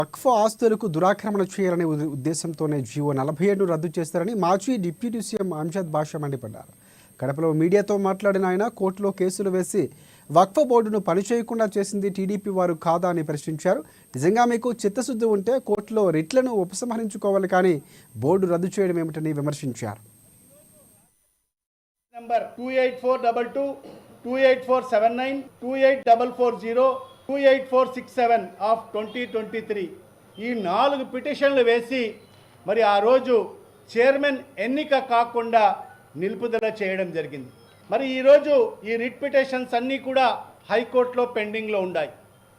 వక్ఫ్ ఆస్తులకు దురాక్రమణ చేయాలనే ఉద్దేశంతోనే జీవో 47ను రద్దు చేస్తారని మాజీ డిప్యూటీ సీఎం అంజద్ బాషా మండిపడ్డారు. కడపలో మీడియాతో మాట్లాడిన ఆయన కోర్టులో కేసులు వేసి వక్ఫ్ బోర్డును పనిచేయకుండా చేసింది టీడీపీ వారు కాదా అని ప్రశ్నించారు. నిజంగా మీకు చిత్తశుద్ధి ఉంటే కోర్టులో రిట్లను ఉపసంహరించుకోవాలి, కానీ బోర్డు రద్దు చేయడం ఏమిటని విమర్శించారు. నంబర్ 28422 28479 28440 28467 ఆఫ్ 2023 ఈ 4 పిటిషన్లు వేసి మరి ఆ రోజు చైర్మన్ ఎన్నిక కాకుండా నిలుపుదల చేయడం జరిగింది. మరి ఈరోజు ఈ రిట్ పిటిషన్స్ అన్నీ కూడా హైకోర్టులో పెండింగ్లో ఉన్నాయి.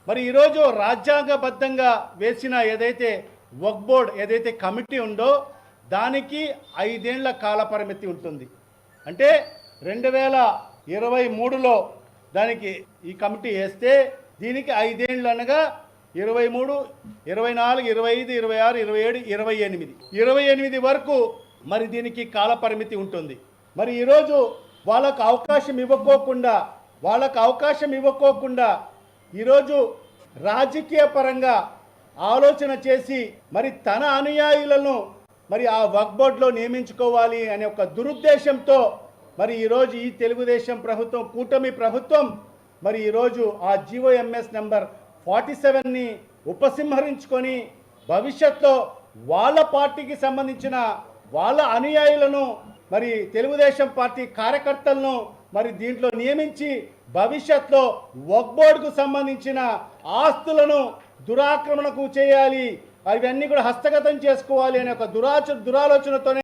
మరి ఈరోజు రాజ్యాంగబద్ధంగా వేసిన ఏదైతే వక్ఫ్ బోర్డ్ ఏదైతే కమిటీ ఉందో దానికి 5 ఏళ్ల కాల పరిమితి ఉంటుంది. అంటే 2023లో దానికి ఈ కమిటీ వేస్తే దీనికి 5 ఏళ్ళు అనగా 23, 24, 25, 26, 27, 28 వరకు మరి దీనికి కాల పరిమితి ఉంటుంది. మరి ఈరోజు వాళ్ళకు అవకాశం ఇవ్వకోకుండా ఈరోజు రాజకీయ పరంగా ఆలోచన చేసి మరి తన అనుయాయులను మరి ఆ వక్ఫ్ బోర్డులో నియమించుకోవాలి అనే ఒక దురుద్దేశంతో మరి ఈరోజు ఈ తెలుగుదేశం ప్రభుత్వం, కూటమి ప్రభుత్వం మరి ఈరోజు ఆ GOMS నెంబర్ 47ని ఉపసంహరించుకొని భవిష్యత్తులో వాళ్ళ పార్టీకి సంబంధించిన వాళ్ళ అనుయాయులను మరి తెలుగుదేశం పార్టీ కార్యకర్తలను మరి దీంట్లో నియమించి భవిష్యత్తులో వక్ఫ్ బోర్డుకు సంబంధించిన ఆస్తులను దురాక్రమణకు చేయాలి, అవన్నీ కూడా హస్తగతం చేసుకోవాలి అనే ఒక దురాలోచనతోనే